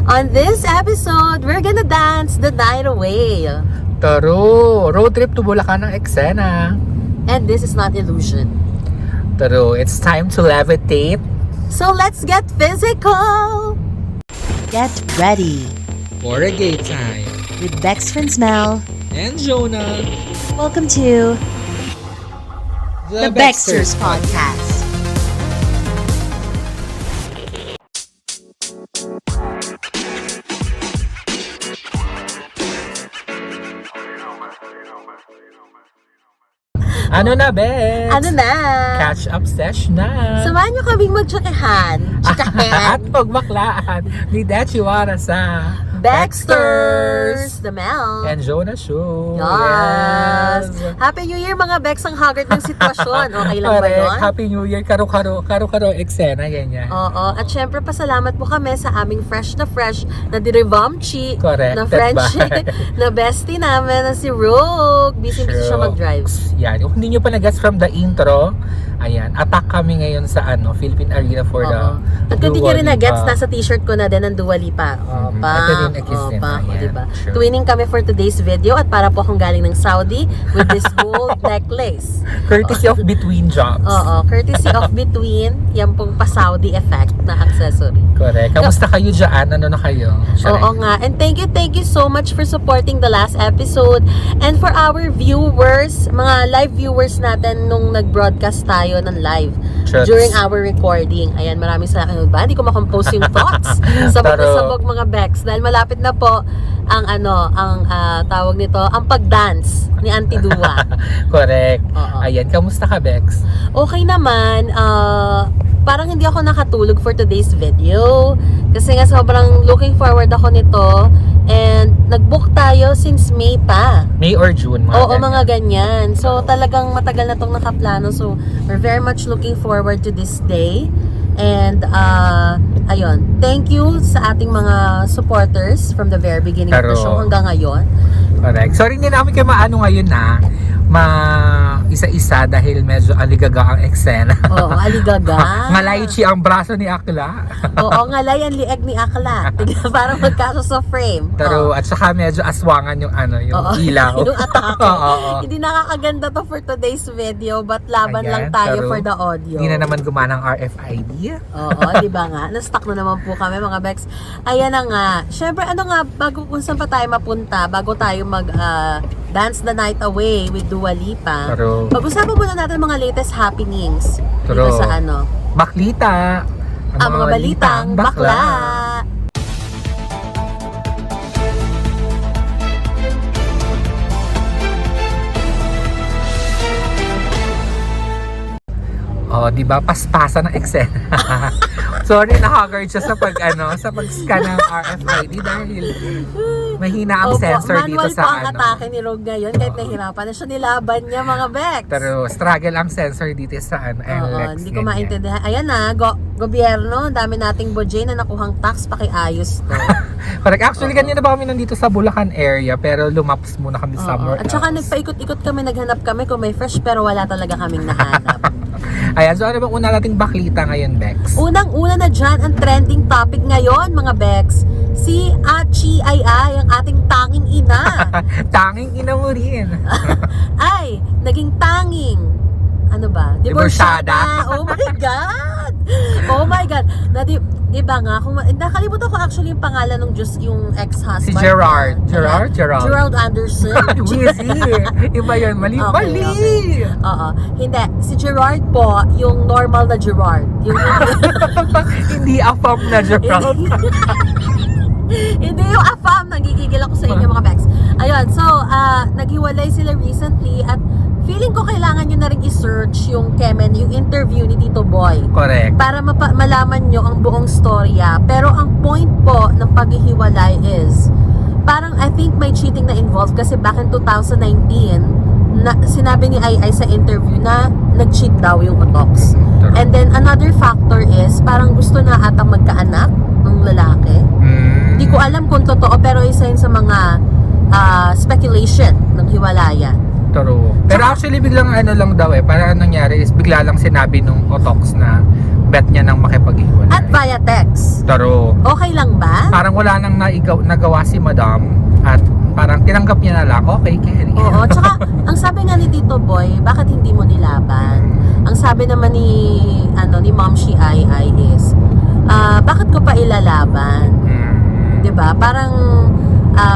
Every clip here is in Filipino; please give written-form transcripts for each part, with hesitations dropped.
On this episode, we're gonna dance the night away. Taro, road trip to Bulacan ng eksena. And this is not illusion. Taro, it's time to levitate. So let's get physical! Get ready For a gay time. with Bex Mel. And Jonah. Welcome to the Bexters Podcast. Ano na, Bex? Ano na? Catch up sesh na. Samahan nyo kaming magtsakahan. At pagbaklaan ni Dachiwara sa Bexters! The Mel. And Jonah Show. Yes! Happy New Year mga Bex, ang haggard ng sitwasyon. Okay lang ba Correct. yun? Happy New Year. Karo-karo eksena, ganyan. Oo. At syempre, pasalamat po kami sa aming fresh na dirivamchi. Correct. Na friendship. Na bestie namin na si Rogue. Busy siya mag-drive. Yan. Kung hindi nyo pa nag-gets from the intro, ayan, attack kami ngayon sa Philippine Arena for the At kung di nyo rin Dua na-gets, Lipa. nasa t-shirt ko na din ang Dua Lipa. Ito din ang kiss din. Pa, Ayan, diba? true. Twinning kami for today's video at para po akong galing ng Saudi with this gold necklace. Courtesy of Between Jobs. Oo, courtesy of Between, yan pong pa-Saudi effect na accessory. Correct. Kamusta kayo dyan? Ano na kayo? Oo nga. And thank you so much for supporting the last episode. And for our viewers, mga live viewers natin nung nag-broadcast tayo ng live Shucks. during our recording. Ayan, maraming salamat. Ano ba? Hindi ko makompose yung thoughts. Sabog na Taro. sabog mga Bex. Dahil malapit na po ang tawag nito, ang pag-dance ni Auntie Dua. Correct. Oo. Ayan. Kamusta ka, Bex? Okay naman, parang hindi ako nakatulog for today's video. Kasi nga sobrang looking forward ako nito. And nag-book tayo since May pa. May or June? Oo, mga ganyan. So talagang matagal na tong nakaplano. So we're very much looking forward to this day. And ayun, thank you sa ating mga supporters from the very beginning of the Pero- show hanggang ngayon. Correct. Sorry, hindi namin kayo maano ngayon isa-isa dahil medyo aligaga ang eksena. Oo, aligaga. Malaychi ang braso ni Akla. Oo, ngalay ang lieg ni Akla. Tignan, parang magkaso sa frame. Pero at saka medyo aswangan yung Oo, ilaw. yung atake. Oo. Hindi nakakaganda to for today's video, but laban Ayan, lang tayo pero for the audio. Hindi na naman gumana ang RFID. Oo, di ba nga? Na-stuck na naman po kami mga Bex. Ayan na nga. Syempre, bago kung saan pa tayo mapunta, bago tayo dance the night away with Dua Lipa. Pero Pag-usapan muna natin mga latest happenings dito True. sa Baklita. ang mga balitang bakla. Oh, di ba? Paspasan ng eksena. Sorry, na-haggard siya sa pag-scan ng RFID dahil mahina ang sensor dito manual sa pa ang atake ni Rogue ngayon kahit nahihirapan na siya nilaban niya mga Bex. Pero struggle ang sensor dito sa Oo, NLEX. hindi ko maintindihan. Ayan na, gobyerno, dami nating budget na nakuhang tax, pakiayos to. Correct. Actually, kanina ba kami nandito sa Bulacan area pero lumaps muna kami somewhere At saka else. nagpaikot-ikot kami, naghanap kami kung may fresh pero wala talaga kaming nahanap. Ayan, so ano bang una nating baklita ngayon, Bex? Unang-una na dyan, ang trending topic ngayon mga Bex, si Achi ay ang ating tanging ina. Tanging ina mo rin. Ay, naging tanging. Ano ba? Divorsyada. Oh my God! Oh my God! Di ba nga, nakalimutan ko actually yung pangalan ng Diyos, yung ex-husband. Si Gerard. niya. Gerald. Gerald Anderson. Wheezy. Iba yun. Mali. Okay, Mali. okay. Oo. Hindi. Si Gerard po, yung normal na Gerard. Yung Hindi afam na Gerald. Hindi yung afam. Nagigigil ako sa inyo mga Bex. Ayun. So, naghiwalay sila recently at feeling ko kailangan nyo na rin i-search yung Kemen, yung interview ni Tito Boy. Correct. Para malaman nyo ang buong storya. Pero ang point po ng paghihiwalay is, parang I think may cheating na involved kasi back in 2019, sinabi ni Ai sa interview na nag-cheat daw yung Otox. And then another factor is, parang gusto na atang magkaanak ng lalaki. Hindi ko alam kung totoo pero isa yun sa mga speculation ng hiwalayan. True. Pero actually biglang ano lang daw parang anong nangyari is bigla lang sinabi nung Otox na bet niya nang makipag-iwalay. At via text. True. Okay lang ba? Parang wala nang nagawa si Madam at parang tinanggap niya na lang, okay, Kerry. Oo, tsaka ang sabi nga ni Tito Boy, bakit hindi mo nilaban? Ang sabi naman ni Mom Shi Ai is, bakit ko pa ilalaban? 'Di ba? Parang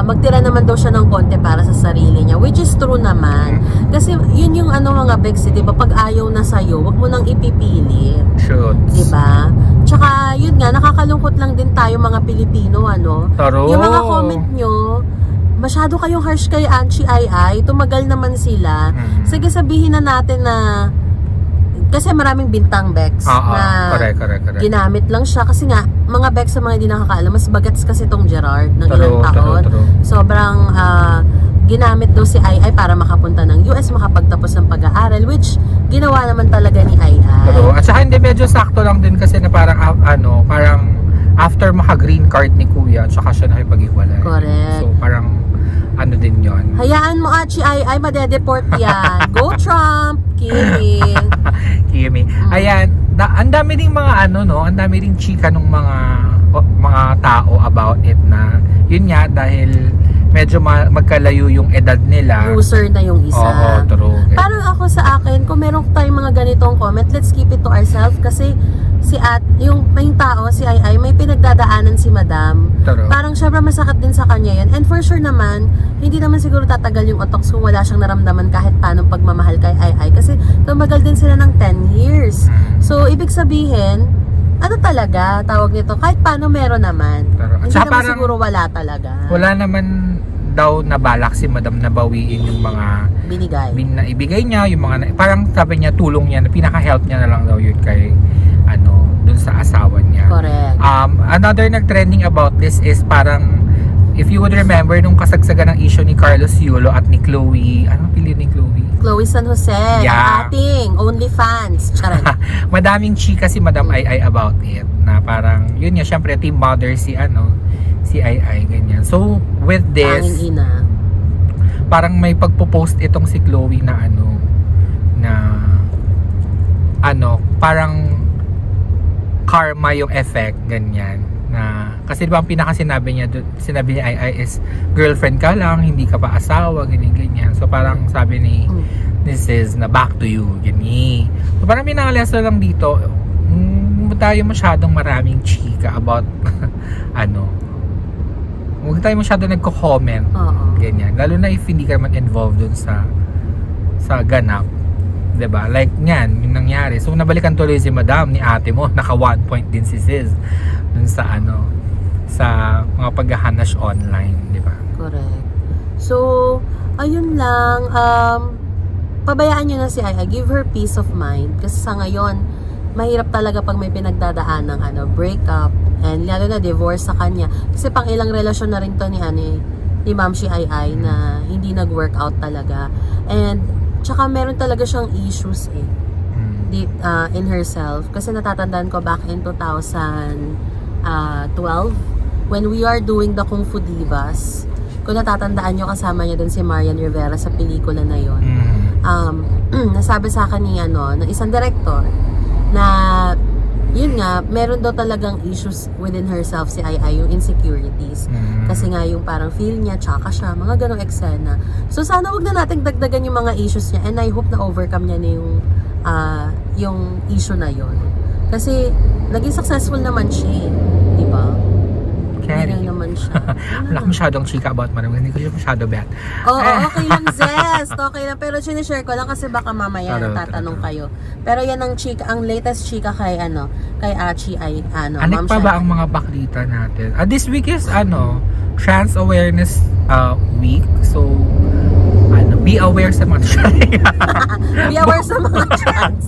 magtira naman daw siya ng konti para sa sarili niya, which is true naman. Kasi yun yung mga Bex, 'di ba? Pag ayaw na sa'yo, wag mo nang ipipilit. Shoot. 'Di ba? Tsaka yun nga, nakakalungkot lang din tayo mga Pilipino, True. Yung mga comment nyo, masyado kayong harsh kay Anchi Ai, tumagal naman sila. Sige, sabihin na natin na kasi maraming bintang Bex na correct. ginamit lang siya kasi nga mga Bex sa mga hindi nakakaalam, mas bagats kasi tong Gerard ng ilang taon. True. Sobrang ginamit daw si Ai para makapunta ng US, makapagtapos ng pag-aaral, which ginawa naman talaga ni Ai. True. At saka hindi, medyo sakto lang din kasi na parang parang after maka-green card ni Kuya, tsaka siya nakipag-iwalay. Correct. So parang ano din yon. Hayaan mo, Achi Ai, madedeport yan. Go Trump! Kidding. Kimi. Ayan, ang dami ding mga ang dami ding chika ng mga tao about it na yun nga dahil medyo magkalayo yung edad nila. Loser na yung isa. Oo, true. Parang ako sa akin, kung meron tayong mga ganitong comment, let's keep it to ourselves kasi yung tao, si Ai, may pinagdadaanan si Madam. True. Parang syempre masakit din sa kanya yan. And for sure naman, hindi naman siguro tatagal yung Otox kung wala siyang naramdaman kahit paano pagmamahal kay Ai. Kasi tumagal din sila ng 10 years. So, ibig sabihin, talaga, tawag nito, kahit paano meron naman. Pero, Hindi naman parang, siguro wala talaga. Wala naman daw nabalak si Madam na bawiin yung mga Binigay. na ibigay niya, yung mga parang sabi niya tulong niya, na pinaka-help niya na lang daw yun kay dun sa asawa niya. Correct. Another nag-trending about this is parang if you would remember nung kasagsagan ng issue ni Carlos Yulo at ni Chloe, ano pili ni Chloe? Chloe San Jose, Yeah. ating OnlyFans. Charot. Madaming chika si Madam Ai about it na parang yun nga syempre team mother si Ai ganyan. So with this Tanging ina. parang may pagpo-post itong si Chloe na parang karma yung effect ganyan na kasi diba ang pinaka sinabi niya Ai is girlfriend ka lang, hindi ka pa asawa, ganyan. So parang sabi ni this is na back to you, ganyan. So parang may nangalesa lang dito, tayo masyadong maraming chika about huwag tayo masyadong nagko-comment. Oo. Ganyan. Lalo na if hindi ka naman involved dun sa ganap. 'Di ba? Like niyan, yung nangyari. So nabalikan tuloy si Madam ni ate mo, naka 1 point din si sis dun sa sa mga paghahanas online, 'di ba? Correct. So, ayun lang, pabayaan nyo na si Ai. Give her peace of mind. Kasi sa ngayon, mahirap talaga pag may pinagdadaan ng breakup and lalo na divorce sa kanya. Kasi pang ilang relasyon na rin to ni Ma'am Shi Ai na hindi nag-work out talaga. And tsaka meron talaga siyang issues deep in herself. Kasi natatandaan ko back in 2012 when we are doing the Kung Fu Divas. Kung natatandaan nyo, kasama niya dun si Marian Rivera sa pelikula na yon. Nasabi sa akin ng isang director na yun nga, meron daw talagang issues within herself si Ai, yung insecurities. Kasi nga yung parang feel niya, tsaka siya, mga ganong eksena. So sana wag na nating dagdagan yung mga issues niya and I hope na overcome niya na yung issue na yon. Kasi naging successful naman siya, di ba? Carry. Hindi naman siya. Wala akong masyadong chika about Madam. Hindi ko siya masyado bet. Oo, okay lang, Zest. Okay lang. Pero sinishare ko lang kasi baka mamaya natatanong kayo. Pero yan ang chika, ang latest chika kay Achi ay Anik pa ba ang mga baklita natin? This week is Trans Awareness Week. So be aware sa mga Be aware sa mga trans.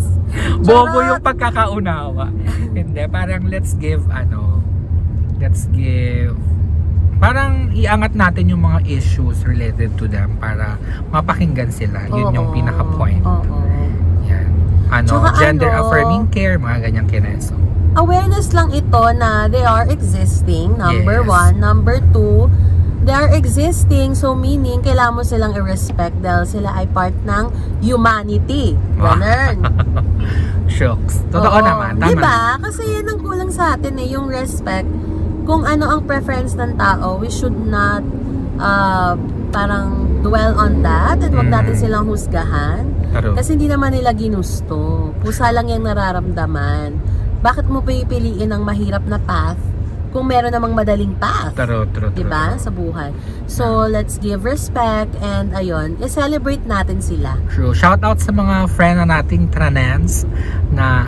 Bobo yung pagkakaunawa. Hindi, parang let's give parang iangat natin yung mga issues related to them para mapakinggan sila. Yun yung pinaka-point. Yan. Tsaka Gender affirming care, mga ganyang kineso. Awareness lang ito na they are existing, number Yes. 1. Number 2, they are existing, so meaning, kailangan mo silang i-respect dahil sila ay part ng humanity. Ganun. Shucks. Totoo Oo. naman. Tama. Diba? Kasi yan ang kulang sa atin yung respect. Kung ano ang preference ng tao, we should not parang dwell on that and wag natin silang husgahan. True. Kasi hindi naman nila ginusto. Pusa lang yung nararamdaman. Bakit mo pipiliin ang mahirap na path kung meron namang madaling path? True. Diba? Sa buhay. So, let's give respect and ayun, i-celebrate natin sila. True. Shout out sa mga friend na nating tranens na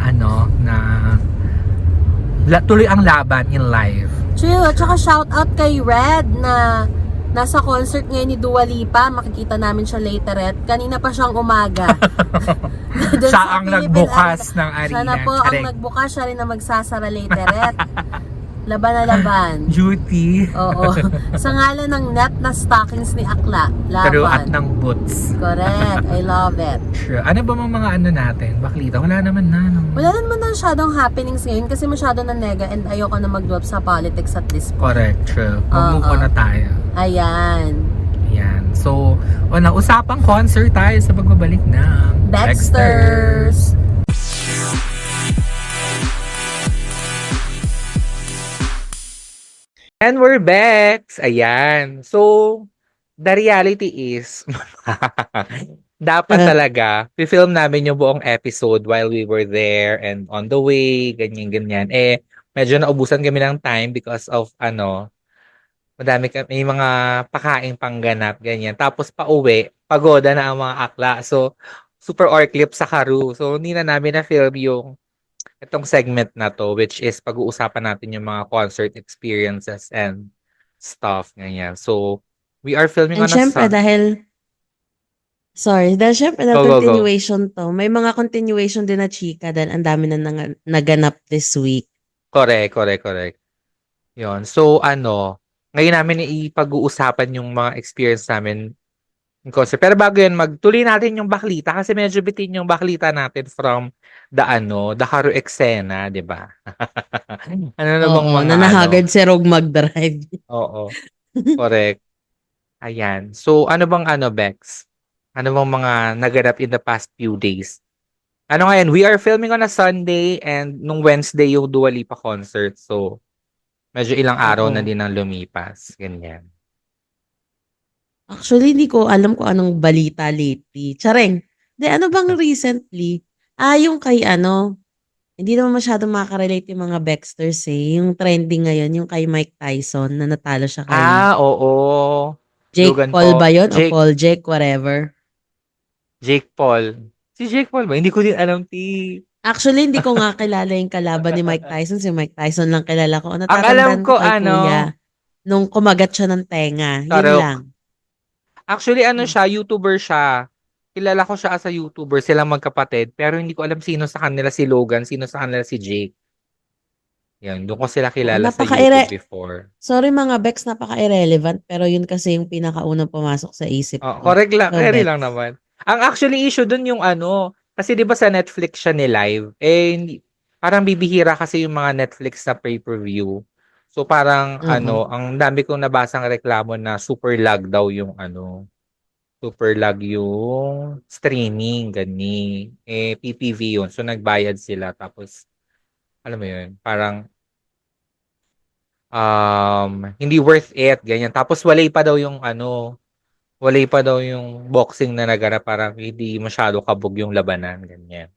tuloy ang laban in life. True. At saka shout out kay Red na nasa concert ngayon ni Dua Lipa. Makikita namin siya later. Kanina pa siyang umaga. Doon Siya sa ang Philippine nagbukas Arena. ng arena. Siya na po ang Correct. nagbukas. Siya rin ang magsasara later. Laban na laban. Duty. Oo. Sa ngalan ng net na stockings ni Akla. Pero at Laban. ng boots. Correct. I love it. Sure. Ano ba mga ano natin? Baklita? Wala naman na. No? Wala naman na masyadong happenings ngayon kasi masyado na nega and ayoko na mag-dwell sa politics at this point. Correct. True. Mag-move on na tayo. Ayan. Yan. So, usapang concert tayo sa pagbabalik ng Baxters! And we're back! Ayan. So, the reality is, dapat talaga, film namin yung buong episode while we were there and on the way, ganyan-ganyan. Medyo naubusan kami ng time because of, may mga pakaing pangganap, ganyan. Tapos pauwi, pagoda na ang mga akla. So, super orclip sa Karu. So, hindi na namin na-film yung itong segment na to, which is pag-uusapan natin yung mga concert experiences and stuff, ganyan. So, we are filming And on syempre, dahil syempre na Go, go, go. continuation to. May mga continuation din na chika dahil ang dami na naganap this week. Correct. Yun. So, ngayon namin ipag-uusapan yung mga experience namin in concert. Pero bago yun, magtuloy natin yung baklita kasi medyo bitin yung baklita natin from the Haru Eksena, di ba? Ano na bang Oo, mga na nahagad si Rog mag-drive. Oo. Correct. Ayan. So, ano bang Bex? Ano bang mga naganap in the past few days? Ngayon, we are filming on a Sunday and nung Wednesday yung Dua Lipa concert. So, medyo ilang araw Oo. na din ang lumipas. Ganyan. Actually, hindi ko alam kung anong balita lately. Chareng. Ano bang recently? Yung kay hindi naman masyadong makaka-relate yung mga Baxters Yung trending ngayon, yung kay Mike Tyson na natalo siya kay Oo. Jake Logan Paul Paul. ba yun? O Jake. Paul Jake, whatever. Jake Paul. Si Jake Paul ba? Hindi ko din alam, Actually, hindi ko nga kilala yung kalaban ni Mike Tyson. Si Mike Tyson lang kilala ko. Ang alam Natatandaan ko, kay Kuya, nung kumagat siya ng tenga. Yun Tarok. lang. Actually, siya, YouTuber siya. Kilala ko siya as a YouTuber, silang magkapatid. Pero hindi ko alam sino sa kanila si Logan, sino sa kanila si Jake. Yan, doon ko sila kilala sa YouTube before. Sorry mga Bex, napaka-irrelevant. Pero yun kasi yung pinakaunang pumasok sa isip ko. Correct lang, So, carry Bex. lang naman. Ang actually issue doon yung kasi di ba sa Netflix siya ni-live, parang bibihira kasi yung mga Netflix na pay-per-view. So parang ang dami kong nabasang reklamo na super lag daw yung super lag yung streaming, gani. PPV yun. So nagbayad sila tapos alam mo yun, parang hindi worth it, ganyan. Tapos walay pa daw yung boxing na naganap, parang hindi masyado kabog yung labanan, ganyan.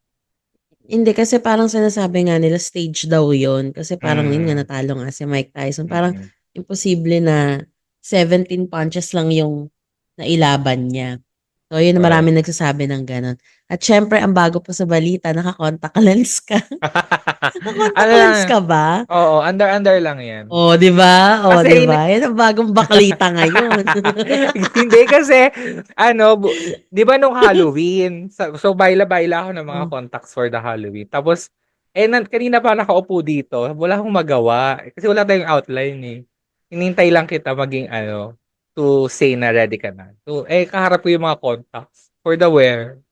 Hindi, kasi parang sinasabi nga nila stage daw yun. Kasi parang yun nga natalo nga si Mike Tyson. Parang imposible na 17 punches lang yung nailaban niya. So, yun, marami nagsasabi ng ganon. At syempre, ang bago pa sa balita, naka-contact lens ka. Naka-contact lens ka ba? Oo, under lang yan. Di ba? Kasi Di ba? Yan ang bagong baklita ngayon. Hindi kasi, di ba nung Halloween, so baila-baila ako ng mga contacts for the Halloween. Tapos, kanina pa nakaupo dito, wala akong magawa. Kasi wala tayong outline eh. Hinintay lang kita maging to say na ready ka na. So, kaharap ko yung mga contacts for the wear.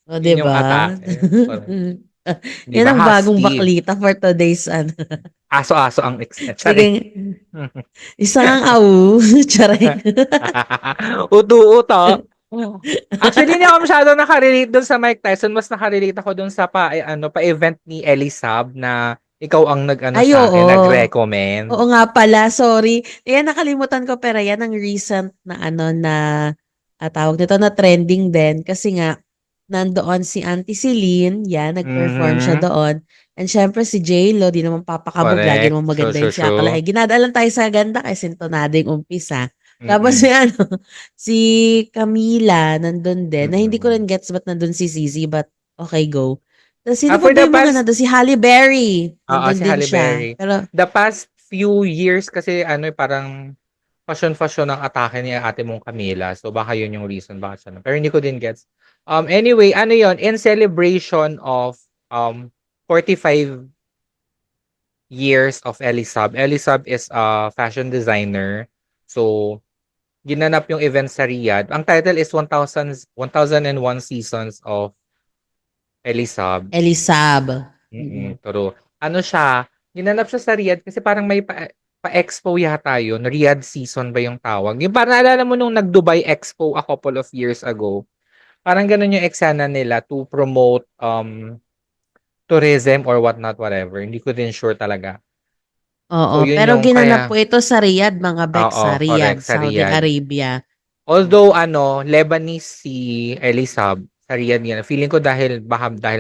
Di Yun yung ba? atake. Yan ang bagong baklita for today's Aso-aso ang eksena. Charing. Naging isa kang awu. Charing. Utu-uto. Actually, hindi ako masyado nakarelate dun sa Mike Tyson. Mas nakarelate ako dun sa pa-event ni Elisab na ikaw ang Ay, sa akin, oo. nag-recommend. Oo nga pala, sorry. Ayan, nakalimutan ko, pero yan ang recent na tawag nito na trending din. Kasi nga, nandoon si Auntie Celine, yan, nag-perform siya Mhm. doon. And syempre si J-Lo, di naman papakabog, lagi Correct. naman True, maganda true, yun si Akala. true. Eh, ginadalan tayo sa ganda kasi sintonado yung umpisa. Tapos Mm-mm. si Camila, nandun din, na hindi ko rin Mm-mm. gets ba't nandun si Zizi, but okay, go. Tapos sino pa For ba the yung mga past, nandun? Si Halle Berry, nandun si din Halle siya. Berry. Pero, The past few years kasi parang fashion-fashion ang atake ni ate mong Camila. So baka yun yung reason bakit siya. Pero hindi ko din gets. Anyway, yon in celebration of 45 years of Elisab. Elisab is a fashion designer. So ginanap yung event sa Riyadh. Ang title is 1001 Seasons of Elisab. Elisab. Mm, pero siya, ginanap siya sa Riyadh kasi parang may pa-expo yata yun. Riyadh season ba yung tawag? Yung parang naalala mo nung nag-Dubai Expo a couple of years ago. Parang ganun yung eksena nila to promote tourism or whatnot, whatever. Hindi ko din sure talaga. Oo, So, yun pero yung ginanap kaya, po ito sa Riyadh, mga Bex, oo, sa correct, Riyadh, sa Saudi Riyadh. Arabia. Although, Lebanese si Elisab, sa Riyadh yan. Feeling ko dahil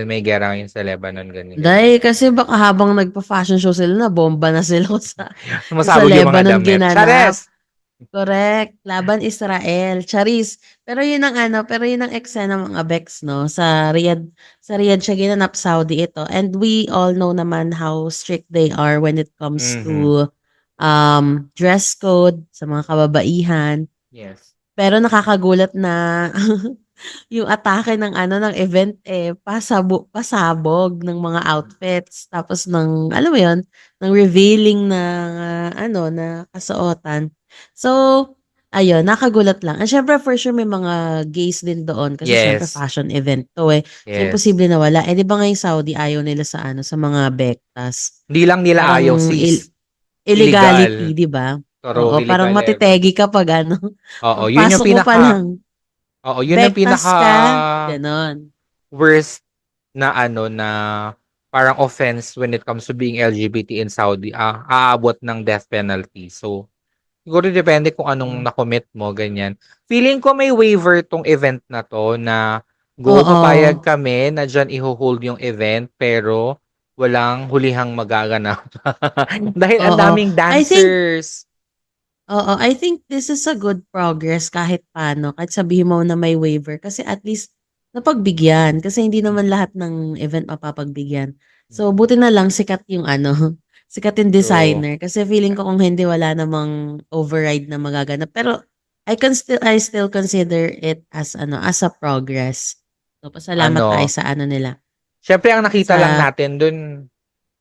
may gera ngayon sa Lebanon, ganyan, ganyan. Dahil kasi baka habang nagpa-fashion show sila na, bomba na sila sa Masabog yung mga Lebanon damit. ginanap. Chares! Correct. Laban Israel. Charis. Pero yun ang eksena mga Bex, no? Sa Riyadh siya ginanap, Saudi ito. And we all know naman how strict they are when it comes Mhm. to dress code sa mga kababaihan. Yes. Pero nakakagulat na yung atake ng event pasabog ng mga outfits tapos alam mo yun, ng revealing na kasuotan. So, ayun, nakagulat lang. And syempre for sure may mga gays din doon kasi syempre Yes. fashion event to eh. So Yes. imposible na wala. Eh di ba ngayong Saudi ayaw nila sa mga bektas. Hindi lang nila ayaw, Parang sis. illegality, Illegal. di ba? Toro, Oo, parang illegal level. matitegi ka pag Oo, yun yung pagpasok mo pa lang. pinaka Bektas ka, ganon. worst na na parang offense when it comes to being LGBT in Saudi. Aabot ng death penalty. So, siguro depende kung anong Mm. na-commit mo, ganyan. Feeling ko may waiver tong event na to na go, papayag Oo. kami na dyan iho-hold yung event pero walang hulihang magaganap. Dahil ang Oo. daming I think dancers. I think this is a good progress kahit paano. Kahit sabihin mo na may waiver kasi at least napagbigyan kasi hindi naman lahat ng event mapapagbigyan. So buti na lang sikat yung sikat yung True. designer kasi feeling ko kung hindi wala namang override na magaganap. Pero I still consider it as a progress. So pasalamat tayo Ano, sa nila syempre ang nakita lang sa natin dun,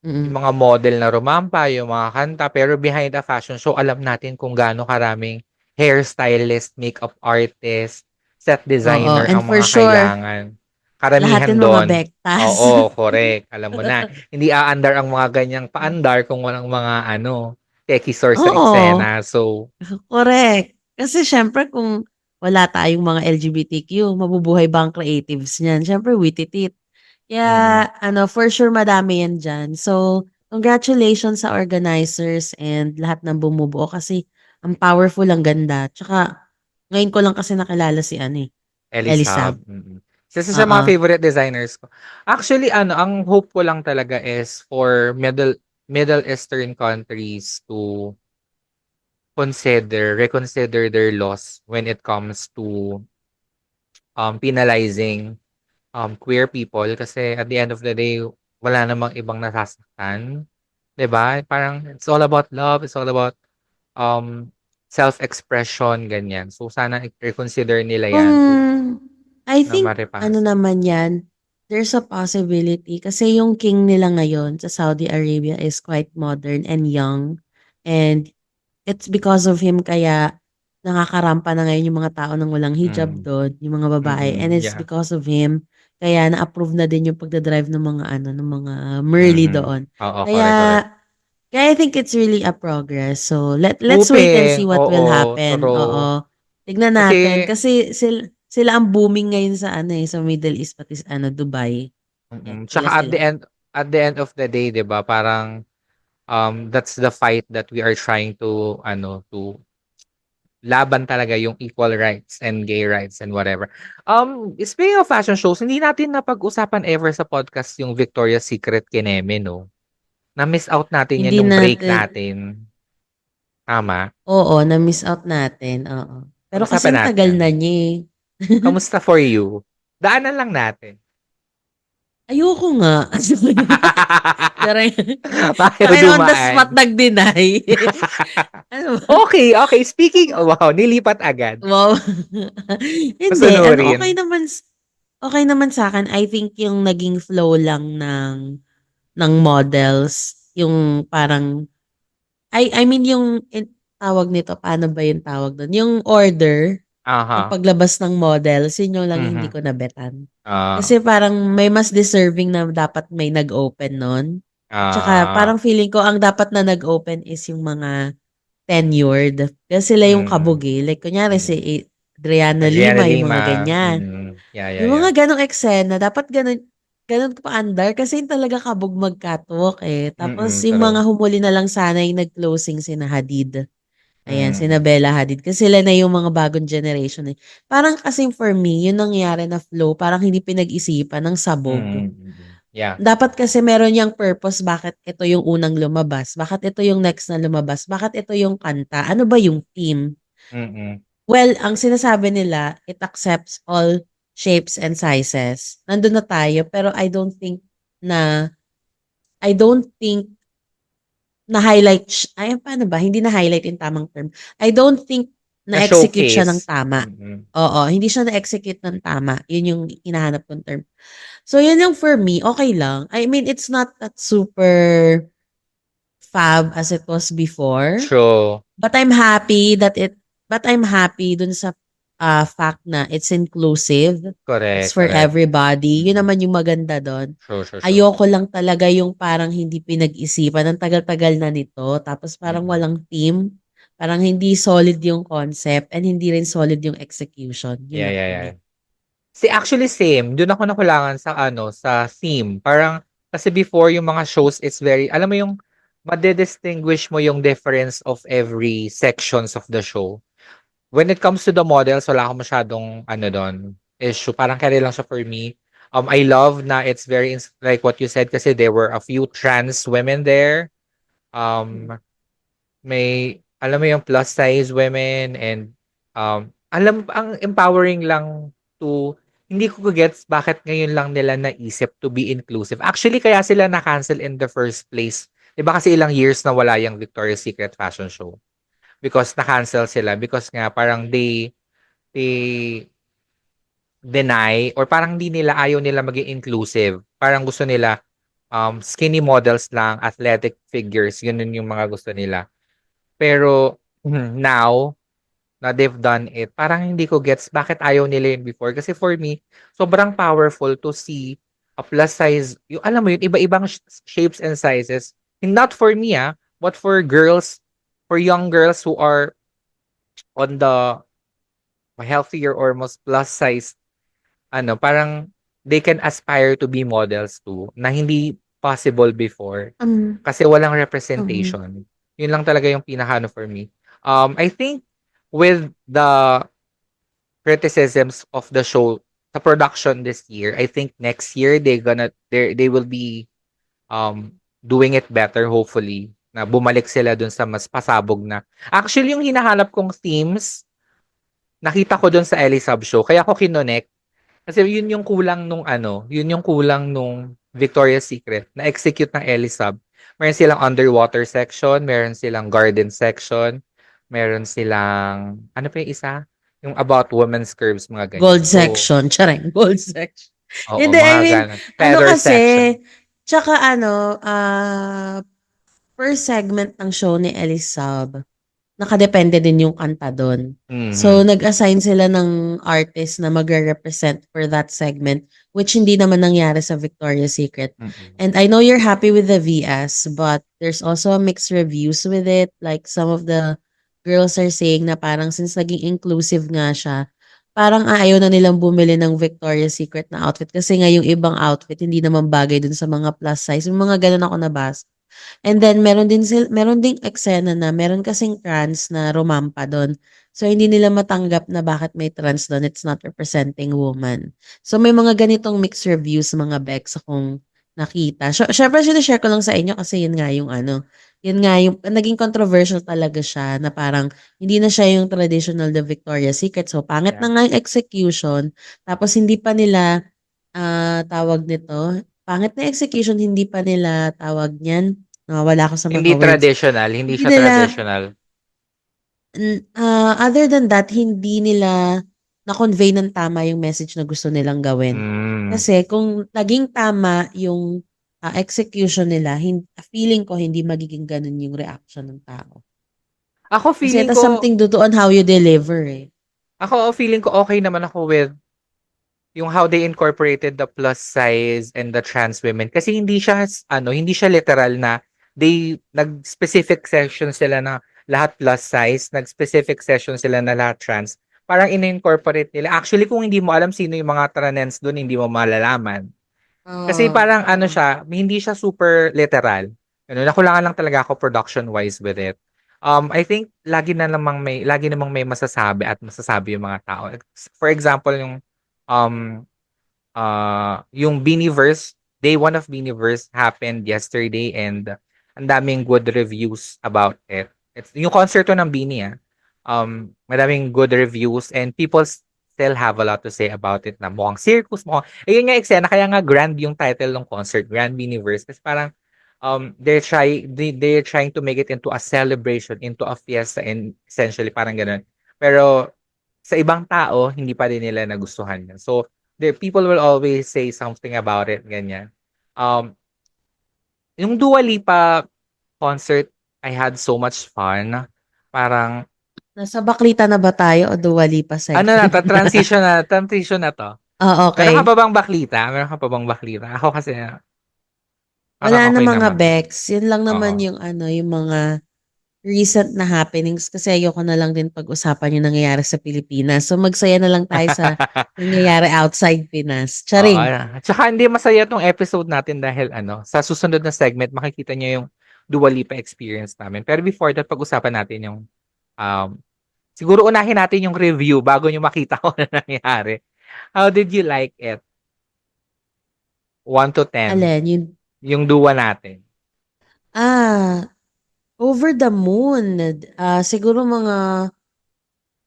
yung mm. mga model na rumampa, yung mga kanta, pero behind the fashion show, alam natin kung gaano karaming hairstylist, makeup artist, set Oo, designer and ang for mga sure kailangan. lahat Karamihan din mga doon. bektas. Oo, correct. Alam mo na, hindi aandar ang mga ganyang paandar kung walang mga techie source sa Oo, eksena. So, correct. Kasi siyempre kung wala tayong mga LGBTQ, mabubuhay ba ang creatives niyan? Siyempre, wititit. mm, Kaya, for sure madami yan dyan. So, congratulations sa organizers and lahat ng bumubuo kasi ang powerful, ang ganda. Tsaka, ngayon ko lang kasi nakilala si Elisab. Elisab. Isa sa mga Oo. favorite designers ko. Actually, ang hope ko lang talaga is for Middle Eastern countries to reconsider their laws when it comes to penalizing queer people kasi at the end of the day, wala namang ibang nasasaktan. 'Di ba? Parang it's all about love, it's all about um self-expression, ganyan. So sana i-reconsider nila Kung 'yan I na think maripas. naman yan, there's a possibility kasi yung king nila ngayon sa Saudi Arabia is quite modern and young. And it's because of him kaya nakakarampa na ngayon yung mga tao ng walang hijab Mm. doon, yung mga babae. And it's Yeah. because of him kaya na-approve na din yung pagdadrive ng mga ng mga Merly Mhm. doon. Oo, correct, Kaya correct. Kaya I think it's really a progress. So let's wait and see Hoping, what will oo, happen. true. Oo. Tignan natin Kasi, kasi sila ang booming ngayon sa ano sa Middle East pati sa Dubai. Yan, sila tsaka sila. at the end of the day, 'di ba, parang that's the fight that we are trying to to laban talaga yung equal rights and gay rights and whatever. Speaking of fashion shows, hindi natin napag-usapan ever sa podcast yung Victoria's Secret Kineme, no? Na-miss out natin yan Hindi nung break natin natin. Tama? oo, na-miss out natin. Oo. Pero kasi Pag-usapan ang tagal natin. na niya eh. Kamusta for you? Daanan lang natin. Ayoko nga. Charay. Tayo Sa'kin on the spot dumaan. nag-deny. Ano ba? Okay, okay. Speaking, wow, nilipat agad. Wow. Hindi, Masunurin. okay naman sa akin. I think yung naging flow lang ng models, yung parang, I mean yung tawag nito, paano ba yung tawag doon? Yung order ng Aha. paglabas ng models, yun yung lang hindi Mhm. ko nabetan. Ah, Kasi parang may mas deserving na dapat may nag-open nun. Tsaka ah, parang feeling ko ang dapat na nag-open is yung mga tenured. Kasi sila yung kabog mm, eh. Like kunyari si mm. Adriana Adriana Lima, yung mga Lima. ganyan. Yeah, yeah, Yung yeah. mga ganong eksena, dapat ganon pa andar kasi yung talaga kabog mag-catwalk eh. Tapos yung True. mga humuli na lang sana yung nag-closing sina Hadid. Ayan, sina Mm, Bella Hadid. Kasi sila na yung mga bagong generation eh. Parang kasing for me, yun nangyari na flow, parang hindi pinag-isipan ng sabog. Yeah. Dapat kasi meron yang purpose bakit ito yung unang lumabas, bakit ito yung next na lumabas, bakit ito yung kanta, ano ba yung theme? Mm, Well, ang sinasabi nila, it accepts all shapes and sizes. Nandun na tayo, pero na, I don't think na-highlight, ay, paano ba? Hindi na-highlight yung tamang term. I don't think na-execute siya ng Na-showcase. tama. Oo, hindi siya na-execute ng tama. Yun yung hinahanap kong term. So, yun yung for me, okay lang. I mean, it's not that super fab as it was before. True. But I'm happy that but I'm happy dun sa fact na it's inclusive. It's Correct, for correct. everybody. Yun Mm. naman yung maganda doon. True, true, true. Ayoko lang talaga yung parang hindi pinag-isipan. Ang tagal-tagal na nito. Tapos parang Mm. walang team. Parang hindi solid yung concept and hindi rin solid yung execution. Yun Yeah, lang yeah, for yeah. me. Actually same, dun ako nakulangan sa sa theme. Parang kasi before yung mga shows it's very alam mo yung made-distinguish mo yung difference of every sections of the show. When it comes to the models, wala akong masyadong dun, issue. Parang carry lang siya for me. I love na it's very like what you said kasi there were a few trans women there. Um, may alam mo yung plus size women and alam ang empowering lang to hindi ko gets bakit ngayon lang nila naisip to be inclusive. Actually, kaya sila na-cancel in the first place. 'Di ba kasi ilang years na wala yung Victoria's Secret fashion show because na-cancel sila because nga parang they deny or parang hindi nila ayaw nila maging inclusive. Parang gusto nila skinny models lang, athletic figures, yun yung mga gusto nila. Pero now na they've done it, parang hindi ko gets bakit ayaw nila yun before. Kasi for me, sobrang powerful to see a plus size, yung alam mo yun, iba-ibang shapes and sizes. And not for me, but for girls, for young girls who are on the healthier or most plus size, parang they can aspire to be models too, na hindi possible before. Um, Kasi walang um, representation. Yun lang talaga yung pinaka for me. I think with the criticisms of the show, the production this year, I think next year they will be doing it better hopefully. Na bumalik sila dun sa mas pasabog na. Actually, yung hinahanap kong themes, nakita ko dun sa Elisab show. Kaya ko kinonect. Kasi yun yung kulang nung yun yung kulang nung Victoria's Secret na execute ng Elisab. Meron silang underwater section, meron silang garden section, meron silang, ano pa yung isa? Yung about women's curves, mga ganyan. gold So, section. Charing, gold section. oo, Hindi, I mga mean, ganun. ano Feather kasi, section. tsaka per segment ng show ni Elisab, nakadepende din yung kanta dun. So, Mhm. nag-assign sila ng artist na magre-represent for that segment, which hindi naman nangyari sa Victoria's Secret. Mm. And I know you're happy with the VS, but there's also mixed reviews with it. Like, some of the girls are saying na parang since naging inclusive nga siya, parang ayaw na nilang bumili ng Victoria's Secret na outfit kasi nga yung ibang outfit hindi naman bagay dun sa mga plus size. Yung mga ganun ako nabasa. And then meron ding eksena na meron kasing trans na rumampa dun. So hindi nila matanggap na bakit may trans dun, it's not representing woman. So may mga ganitong mixed reviews mga Bex akong nakita. Syempre share ko lang sa inyo kasi yun nga yung ano, yun nga yung naging controversial talaga siya na parang hindi na siya yung traditional The Victoria's Secret. So pangit Yeah. na nga yung execution, tapos hindi pa nila tawag nito, pangit na execution, hindi pa nila tawag niyan, nawawala ako sa Hindi mga words. traditional, hindi Hindi siya nila, traditional. other than that, hindi nila na-convey ng tama yung message na gusto nilang gawin. Hmm. Kasi kung naging tama yung execution nila, feeling ko hindi magiging ganun yung reaction ng tao. Ako Kasi it feeling has ko something to do on how you deliver eh. feeling ko okay naman ako with yung how they incorporated the plus size and the trans women kasi hindi siya literal na nag-specific section sila na lahat plus size, nag-specific section sila na lahat trans. Parang in-incorporate nila. Actually, kung hindi mo alam sino yung mga trans doon, hindi mo malalaman. Kasi Oo. parang ano siya, hindi siya super literal. Ano, nakulangan lang talaga ako production-wise with it. I think lagi namang may masasabi at masasabi yung mga tao. For example, um yung Beanieverse, day one of Beanieverse happened yesterday and ang daming good reviews about it. It's yung concerto ng Beanie, madaming good reviews and people still have a lot to say about it na mukhang circus, ayun nga eksena, kaya nga grand yung title ng concert, Grand Beanieverse. Kasi parang they're trying to make it into a celebration, into a fiesta, and essentially parang ganun. Pero sa ibang tao, hindi pa rin nila nagustuhan yun. So, people will always say something about it, ganyan. Um, yung Dua Lipa concert, I had so much fun. Parang, Nasa Baklita na ba tayo o Dua Lipa ano na segment to, na? transition na to. Oh, Meron ka okay. pa bang baklita? Meron ka pa bang baklita? Ako kasi, parang Wala na okay mga naman. Bex. Yun lang naman Oo. yung ano, yung mga recent na happenings kasi ayoko na lang din pag-usapan yung nangyayari sa Pilipinas. So magsaya na lang tayo sa nangyayari outside Pinas. Oo. Charing. Tsaka hindi masaya tong episode natin dahil sa susunod na segment, makikita niyo yung Dua Lipa experience namin. Pero before that, pag-usapan natin yung, um, siguro unahin natin yung review bago nyo makita ko na nangyari. How did you like it? 1 to 10. Alin, yun. Yung Dua natin. Over the moon. Siguro mga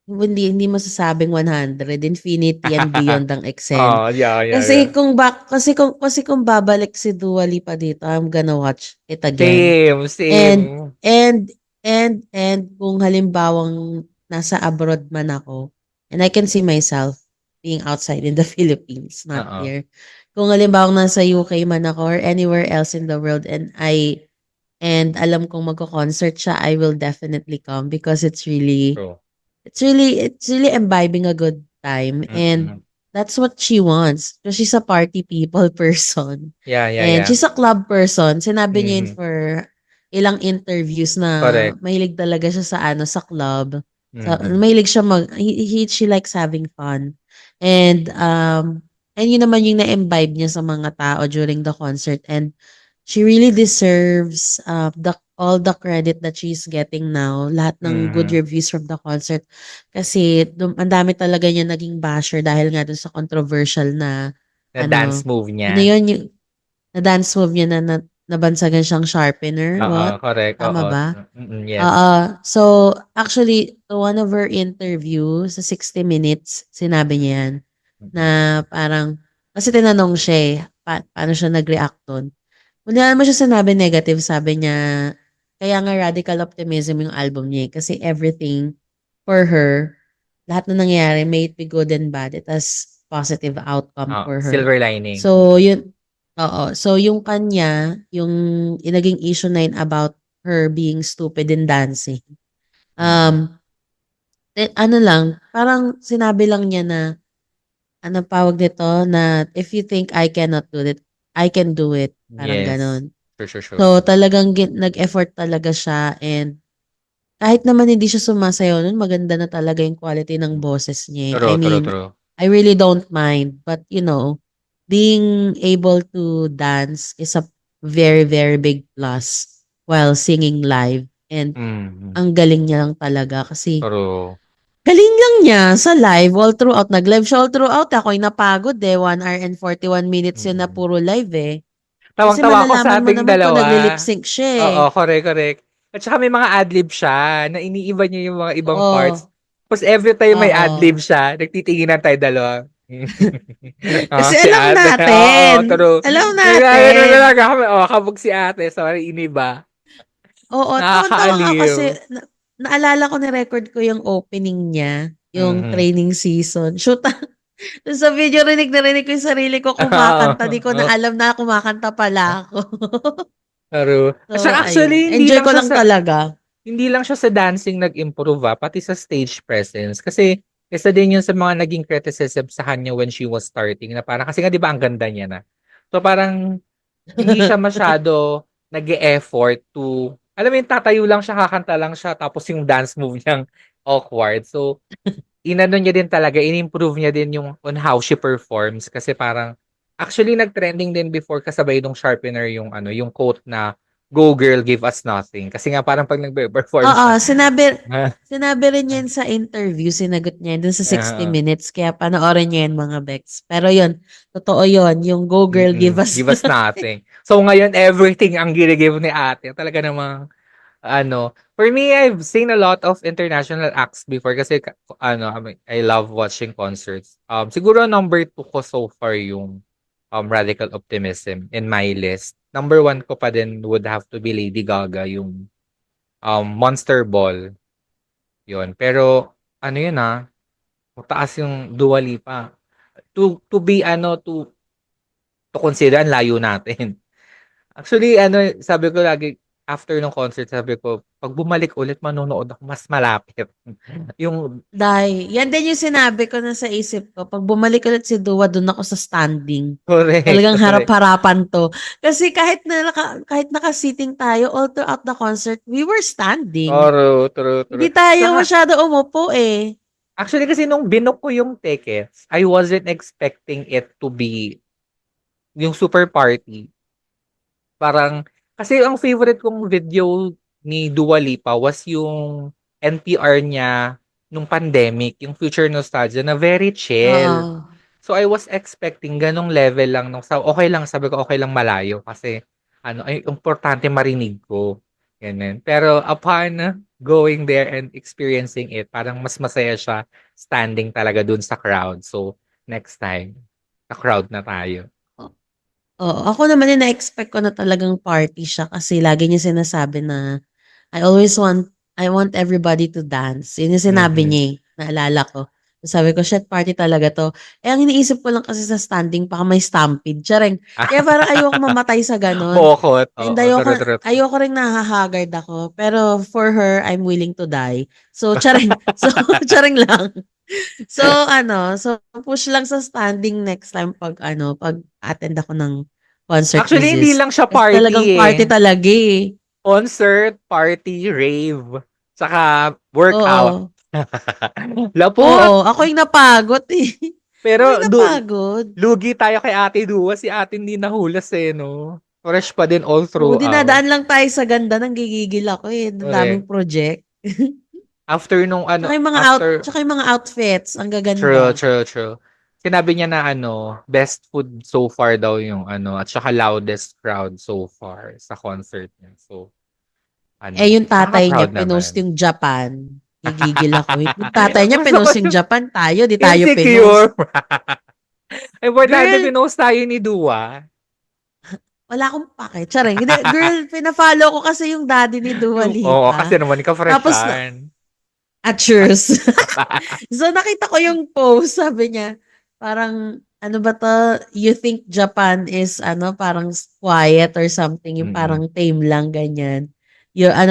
hindi masasabing 100, infinity and beyond ang excel. Oh, yeah. Kasi kung babalik si Dua Lipa dito, I'm gonna watch it again. Same, And same. and kung halimbawang nasa abroad man ako, and I can see myself being outside in the Philippines, not Oo. here. Kung halimbawang nasa UK man ako or anywhere else in the world and alam kong magko-concert siya, I will definitely come because True. it's really imbibing a good time and Mm-mm. that's what she wants because she's a party people person and Yeah. she's a club person. Sinabi niya yun Mhm. for ilang interviews na Correct. mahilig talaga siya sa ano sa club. Mhm. Mahilig siya she likes having fun. And and yun naman yung na-imbibe niya sa mga tao during the concert and she really deserves all the credit that she's getting now. Lahat ng good Mhm. reviews from the concert. Kasi ang dami talaga niya naging basher dahil nga dun sa controversial na Na dance ano, move ano niya. yun, yung na dance move niya na nabansagan siyang sharpener. Oo, What? correct. Tama Oo. ba? Yes. So actually, to one of her interview sa 60 Minutes, sinabi niya yan na Mhm. parang, kasi tinanong siya paano siya nag-react dun. Wala naman siya sinabi negative, sabi niya, kaya nga Radical Optimism yung album niya kasi everything for her, lahat na nangyayari, may it be good and bad, it has positive outcome Oh, for her. silver lining. So, yun, oo. So, yung kanya, yung naging issue na yun about her being stupid in dancing. Um, ano lang, parang sinabi lang niya na, ano tawag nito, na if you think I cannot do it, I can do it. Parang Yes. ganon. Sure, sure, sure. So, talagang nag-effort talaga siya and kahit naman hindi siya sumasayaw nun, maganda na talaga yung quality ng boses niya. I True, true, mean, true. I really don't mind. But, being able to dance is a very, very big plus while singing live. And Mm. ang galing niya lang talaga kasi True. galing lang niya sa live all throughout. Nag-live siya all throughout. Ako'y napagod 1 hour and 41 minutes yun na Mm. puro live eh. Kasi Tawang-tawa ako sa malalaman mo ating naman kung dalawa. nagli-lip sync siya eh. Oo, correct, correct. At saka may mga adlib siya na iniiba niya yung mga ibang parts. Oo. Tapos every time may adlib Oo. siya, nagtitinginan tayo dalawa. Kasi Si alam ate. Oo, natin. true. Alam Nagano na natin. talaga kami. Kabog si ate. Sorry, iniba. Oo, tawang-tawa nga ako Nakakaaliw. kasi naalala ko ni-record ko yung opening niya, yung Mhm. training season. Shoot, dun sa video rinig na rinig ko yung sarili ko Oo. kumakanta. Di ko na Oo. alam na kumakanta pala ako. True. At So, saka ayun. actually, Enjoy ko lang talaga. hindi lang siya sa dancing nag-improve pati sa stage presence. Kasi isa din yun sa mga naging criticism sa kanya when she was starting na parang kasi nga 'di ba ang ganda niya na. So parang hindi siya masyado nag-e-effort to alam mo yung tatayo lang siya, kakanta lang siya tapos yung dance move niyang awkward. So inano niya din talaga, in-improve niya din yung on how she performs kasi parang actually nag-trending din before kasabay nung Sharpener yung yung quote na "Go girl, give us nothing." Kasi nga parang pag nagpe-perform Oo, siya. sinabi rin yan sa interview, sinagot niya yun dun sa 60 Oo. Minutes, kaya panoorin niyo yan mga Bex. Pero yun, totoo yun, yung Go Girl, Give Us Give us nothing. So ngayon everything ang gini-give ni ate. Talaga namang for me, I've seen a lot of international acts before kasi I love watching concerts. Siguro number 2 ko so far yung Radical Optimism in my list. Number 1 ko pa din would have to be Lady Gaga, yung Monster Ball. Yun. Pero yun mataas yung Dua Lipa. To be to consider ang layo natin. Actually, sabi ko lagi, after ng concert, sabi ko, pag bumalik ulit, manonood ako mas malapit. Yung, Dahil, yan din yung sinabi ko na sa isip ko. Pag bumalik ulit si Dua, dun ako sa standing. correct, Talagang correct. harap-harapan to. Kasi kahit naka-seating tayo all throughout the concert, we were standing. True, true, Hindi true. tayo Saka, masyado umupo eh. actually, kasi nung binook ko yung tickets, I wasn't expecting it to be yung super party. Parang, kasi ang favorite kong video ni Dua Lipa was yung NPR niya nung pandemic, yung Future Nostalgia, na very chill. Oo. So I was expecting ganong level lang nung okay lang, sabi ko okay lang malayo kasi ay importante marinig ko. Ganun. Pero upon going there and experiencing it, parang mas masaya siya standing talaga dun sa crowd. So next time, sa crowd na tayo. Oo, ako naman yung na-expect ko na talagang party siya kasi lagi niya sinasabi na I want everybody to dance. Yun yung sinabi Mhm. niya eh, naalala ko. Sabi ko, shit, party talaga to. Eh, ang iniisip ko lang kasi sa standing, baka may stampede. Charing. Kaya parang ayoko mamatay sa ganon. Bokot. And Oo, true, true, true. ayoko rin nahahagard ako. Pero for her, I'm willing to die. So, charing. So, charing lang. So, push lang sa standing next time pag attend ako ng concert ni Actually, hindi Ziz. lang siya Kasi party talagang eh. party talaga eh. Concert, party, rave, saka workout. Oo. Lapot! Oo, ako yung napagod eh. Ako Pero yung napagod. lugi tayo kay Ate Dua. Si Ate hindi nahulas eh, no? Fresh pa din all Oo, throughout. dinadaan lang tayo sa ganda ng gigigil ako eh. Ang daming Correct. project. After nung after, Tsaka yung mga outfits, ang true, gaganda. true, true. Sinabi niya na best food so far daw yung at saka loudest crowd so far sa concert niya. So, Eh, yung tatay niya, nakaka-proud pinost naman. yung Japan. Gigigil ako. Yung tatay niya, Gusto ko pinost yung yung Japan. Tayo, di tayo pinost. insecure. Importante Girl, pinost tayo ni Dua. wala akong pake. Charing. Hindi, girl, pina-follow ko kasi yung daddy ni Dua Oo, kasi Lipa. naman Tapos, ka-freshan. at cheers. So, nakita ko yung post, sabi niya, parang, ano ba to, you think Japan is, parang quiet or something, yung Mm. parang tame lang, ganyan.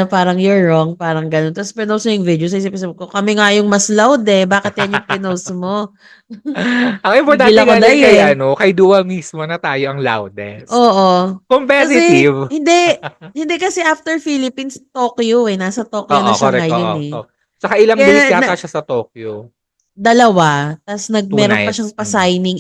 parang you're wrong, parang gano'n. Tapos pinost niya yung video, sa isip-isip ko, kami nga yung mas loud eh, bakit yan yung pinost mo? Ang Gigil importante ako galing kay dahil. kay Dua mismo na tayo ang loudest. Oo. Kasi, Competitive. hindi kasi after Philippines, Tokyo eh. Nasa Tokyo Oo, na siya correct, ngayon oo. eh. So, tsaka ilang Kaya days yata siya sa Tokyo. dalawa. Tapos Two meron pa nights. siyang pa-signing.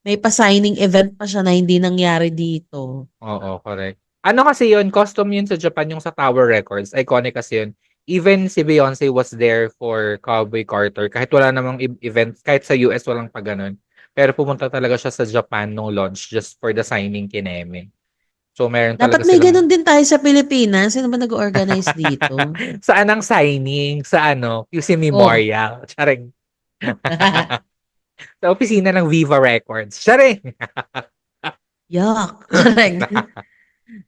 May pa-signing event pa siya na hindi nangyari dito. Oo, correct. Ano kasi yun, custom yun sa Japan yung sa Tower Records. Iconic kasi yun. Even si Beyonce was there for Cowboy Carter. Kahit wala namang event, kahit sa US walang pa ganun. Pero pumunta talaga siya sa Japan nung launch just for the signing kineme. So, meron talaga Dapat may silang ganun din tayo sa Pilipinas. Sino ba nag-organize dito? saan ang signing? Sa QC Oh. Memorial. Charing. Sa opisina ng Viva Records. Charing. Yuck. Correct.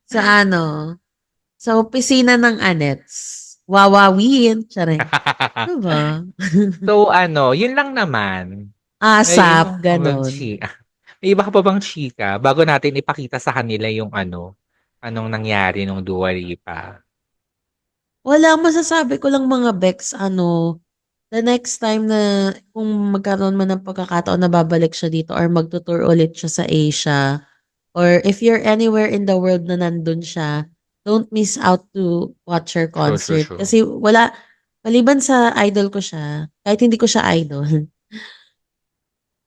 Sa sa opisina ng Anets. Wawawin. Tsare. Ano ba? So, yun lang naman. May ASAP. iba ka bang Ganon. may iba ka pa bang chika bago natin ipakita sa kanila yung anong nangyari nung Dua Lipa? Wala, masasabi ko lang mga Bex, the next time na kung magkaroon man ng pagkakataon na babalik siya dito or magtutour ulit siya sa Asia, or if you're anywhere in the world na nandun siya, don't miss out to watch her True, true, concert. true. Kasi maliban sa idol ko siya, kahit hindi ko siya idol,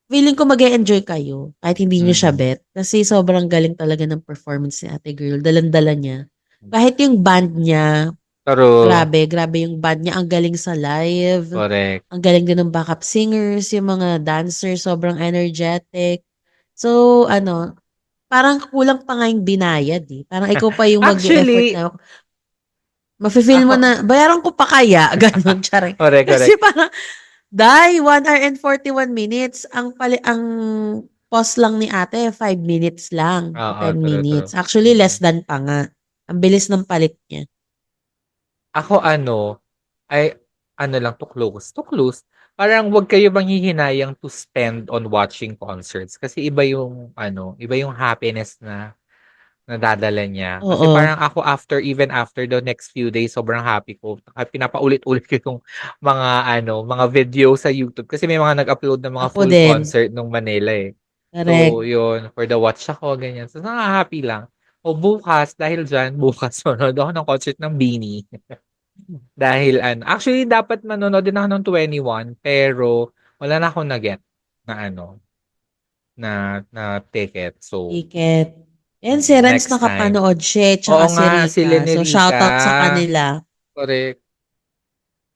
feeling ko mag enjoy kayo kahit hindi niyo siya Mhm. bet. Kasi sobrang galing talaga ng performance ni Ate Girl. Dalan-dala niya. Kahit yung band niya, True. grabe, grabe yung band niya. Ang galing sa live. Correct. Ang galing din ng backup singers, yung mga dancers, sobrang energetic. So, parang kulang pa nga yung binayad eh. Parang ikaw pa yung mag-e-effort Actually, na mafe-feel mo ako na, bayaran ko pa kaya? Ganon, tsare. correct, Kasi correct. parang, 1 hour and 41 minutes. Ang pause lang ni ate, 5 minutes lang o Oo, 10 true, true. minutes. Actually, less Mm. than pa nga. Ang bilis ng palit niya. Ako ay lang to close, parang wag kayo manghihinayang to spend on watching concerts kasi iba yung happiness na nadadala niya. Kasi Oo. parang ako even after the next few days, sobrang happy ko. Pinapaulit-ulit ko yung mga video sa YouTube kasi may mga nag-upload ng mga Ako full din. concert nung Manila eh. Correct. So, yun, for the watch ako, ganyan. So, nakaka-happy lang. O bukas, dahil dyan, bukas manonood ako ng concert ng Beanie. Dahil actually dapat manonood din ako ng 21 pero wala na akong na-get na na ticket. So, Ticket. Yan, si Renz next time. nakapanood siya, Oo tsaka si nga, sila Rika. ni So, Rika. shoutout sa kanila. Correct.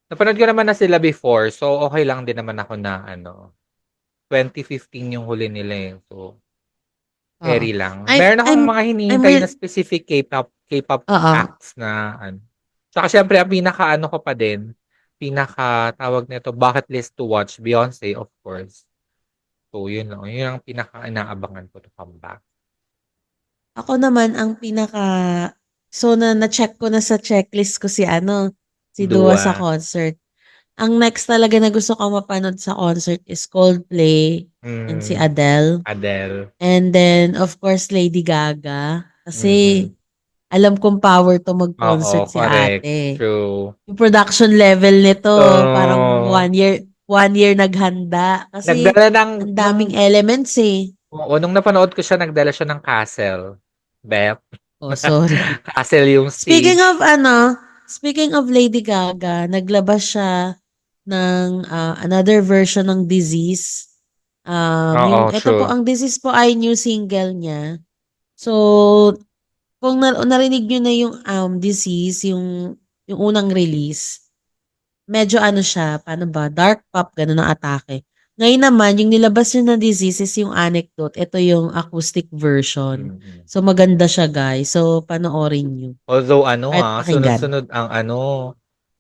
Napanood ko naman na sila before. So, okay lang din naman ako na 2015 yung huli nila eh. So, Oo. carry lang. I'm, Meron akong I'm, mga I'm hinihintay na real, specific K-pop oo. acts na Tsaka syempre, ang pinaka ko pa din, tawag nito, bucket list to watch, Beyonce, of course. So, yun lang. Yun ang pinaka-inaabangan ko to come back. Ako naman, so na-check ko na sa checklist ko si Dua sa Dua. concert. Ang next talaga na gusto ko mapanood sa concert is Coldplay and si Mm, Adele. Adele. And then, of course, Lady Gaga. Kasi, Mm-mm. alam kong power to Oo, mag-concert si correct. ate. True. Yung production level nito, parang So, 1 year naghanda. Kasi, nagdala ng, ang daming elements eh. nung napanood ko siya, nagdala siya ng castle. Beth. Oh, sorry. Castle yung Speaking of stage. speaking of Lady Gaga, naglabas siya ng another version ng Disease. Oo, Ito po, true. ang Disease po ay new single niya. So, kung narinig niyo na yung Disease, yung unang release, medyo siya, paano ba, dark pop, ganun ang atake. Ngayon naman, yung nilabas niya na Disease is yung Anecdote. Ito yung acoustic version. Mm-mm. So, maganda siya, guys. So, panoorin niyo. Although Kahit pakinggan.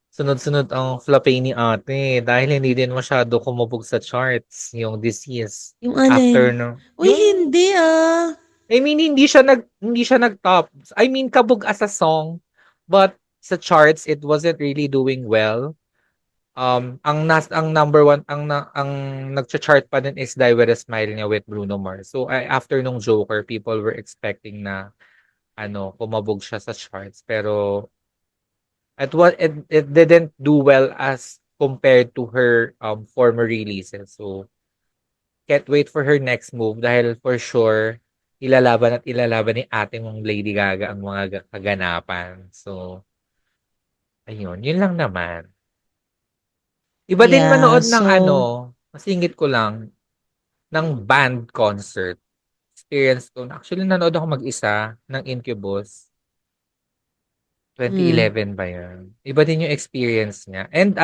sunod-sunod ang flopay ni ate dahil hindi din masyado kumubog sa charts yung Disease Yung after alin? no Uy, yung hindi ah. I mean hindi siya nag-top. I mean kabog as a song but sa charts it wasn't really doing well. Ang number one ang nagcha-chart pa din is Die With a Smile niya with Bruno Mars. So after nung Joker, people were expecting na kumabog siya sa charts pero it didn't do well as compared to her former releases. So can't wait for her next move dahil for sure ilalaban ni ating mong Lady Gaga ang mga kaganapan. So ayun, yun lang naman. Iba din Yeah, manood ng so masingit ko lang, ng band concert. Experience ko. Actually, nanood ako mag-isa ng Incubus. mm, 2011 ba yun? Iba din yung experience niya. And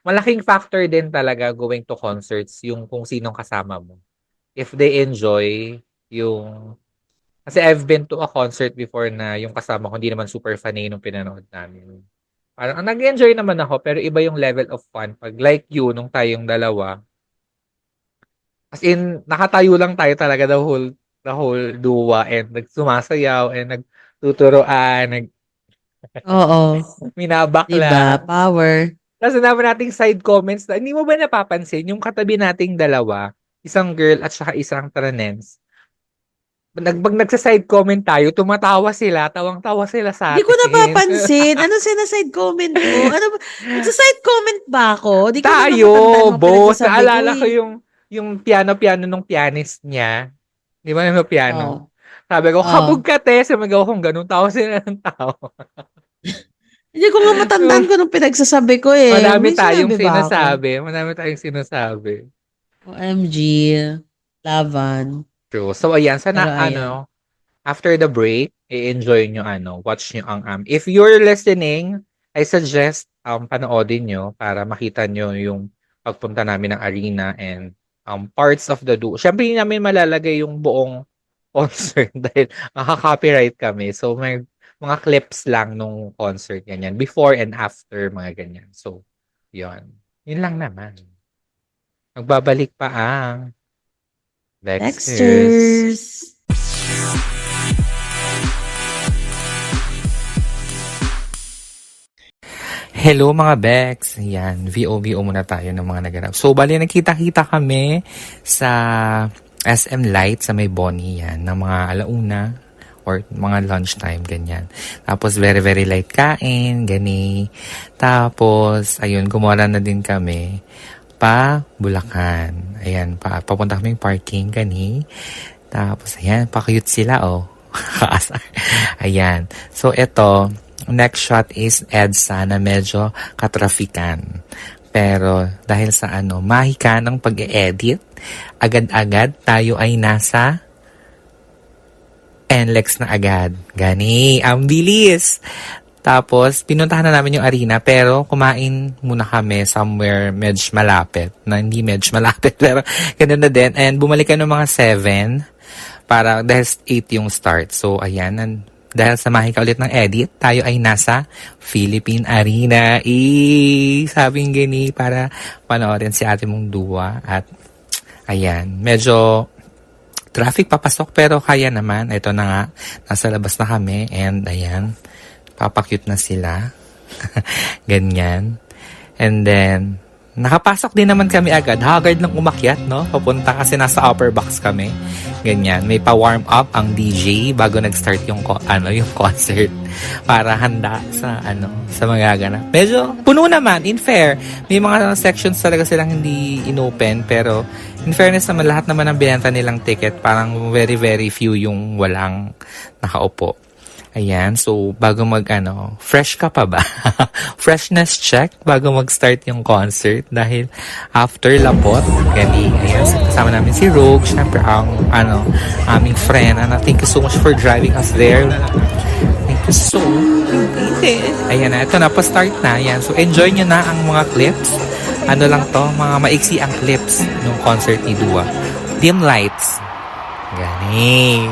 malaking factor din talaga going to concerts yung kung sinong kasama mo. If they enjoy yung... Kasi I've been to a concert before na yung kasama ko hindi naman super fanay nung pinanood namin. Parang nag-enjoy naman ako pero iba yung level of fun. Pag like you, nung tayong dalawa, as in, nakatayo lang tayo talaga the whole duwa and nagsumasayaw and nagtuturoan, oo, 'di ba? minabakla. Power. Tapos naman nating side comments na, hindi mo ba napapansin, yung katabi nating dalawa, isang girl at saka isang tranens, pag nagsa-side comment tayo, tumatawa sila, tawang-tawa sila sa Hindi ko atin. napapansin. Ano sina-side comment ko? Ano ba? Nagsa-side comment ba ako? Di ko na Tayo, matandaan mga boss. pinagsasabi ko Naalala ko eh. yung piano-piano nung pianist niya. Di ba yung Oh, piano? Sabi ko, oh. kabog ka, te. Sumigaw kong ganun. Tawa sila ng tao. Hindi ko nga matandaan ko nung pinagsasabi ko eh. Madami May tayong sinabi ba ako? sinasabi. Madami tayong sinasabi. OMG. Laban. True. So, ayan. Pero Sana, ayan. after the break, i-enjoy nyo, watch nyo ang, if you're listening, I suggest, panoodin nyo para makita nyo yung pagpunta namin ng arena and, parts of the Siyempre, hindi namin malalagay yung buong concert dahil makaka-copyright kami. So, may mga clips lang nung concert, ganyan. Before and after, mga ganyan. So, yun. Yun lang naman. Magbabalik pa ang Dexters. Dexters. Hello mga Bex. Yan, VO muna tayo ng mga naganap. So, bali nagkita-kita kami sa SM Light sa may Bonnie yan, ng mga alauna or mga lunchtime, ganyan. Tapos, very, very light kain, gani. Tapos, ayun, gumawa na din kami pa Bulacan. Ayan, papunta kaming parking, gani. Tapos, ayan, pa-cute sila, oh. Kaasar. Ayan. So, eto, next shot is EDSA na medyo katrafikan. Pero dahil sa mahika ng pag-e-edit, agad-agad tayo ay nasa NLEX na agad. Gani, ang bilis! Tapos, pinuntahan na namin yung arena pero kumain muna kami somewhere medyo malapit. Na hindi medyo malapit pero ganun na din. And bumalik ka ng mga 7 para dahil 8 yung start. So, ayan, dahil sa mahika ulit ng edit, tayo ay nasa Philippine Arena. Sabing gani para panoorin si ate mong duwa. At ayan, medyo traffic papasok pero kaya naman. Ito na nga, nasa labas na kami. And ayan, papakute na sila. Ganyan. And then, nakapasok din naman kami agad. Haggard lang umakyat, no? Papunta kasi nasa upper box kami. Ganyan. May pa-warm up ang DJ bago nag-start yung concert para handa sa sa mga ganap. Medyo puno naman, in fair. May mga sections talaga silang hindi inopen pero in fairness naman lahat naman ng binenta nilang ticket, parang very very few yung walang nakaupo. Ayan, so bago fresh ka pa ba? Freshness check bago mag-start yung concert dahil after Lapot, gani, ayan, kasama namin si Rogue, syempre ang aming friend, thank you so much for driving us there. Thank you so much. Ayan na, ito na, pa-start na, ayan, so enjoy nyo na ang mga clips. Lang to, mga maiksi ang clips ng concert ni Dua. Dim lights. Gani.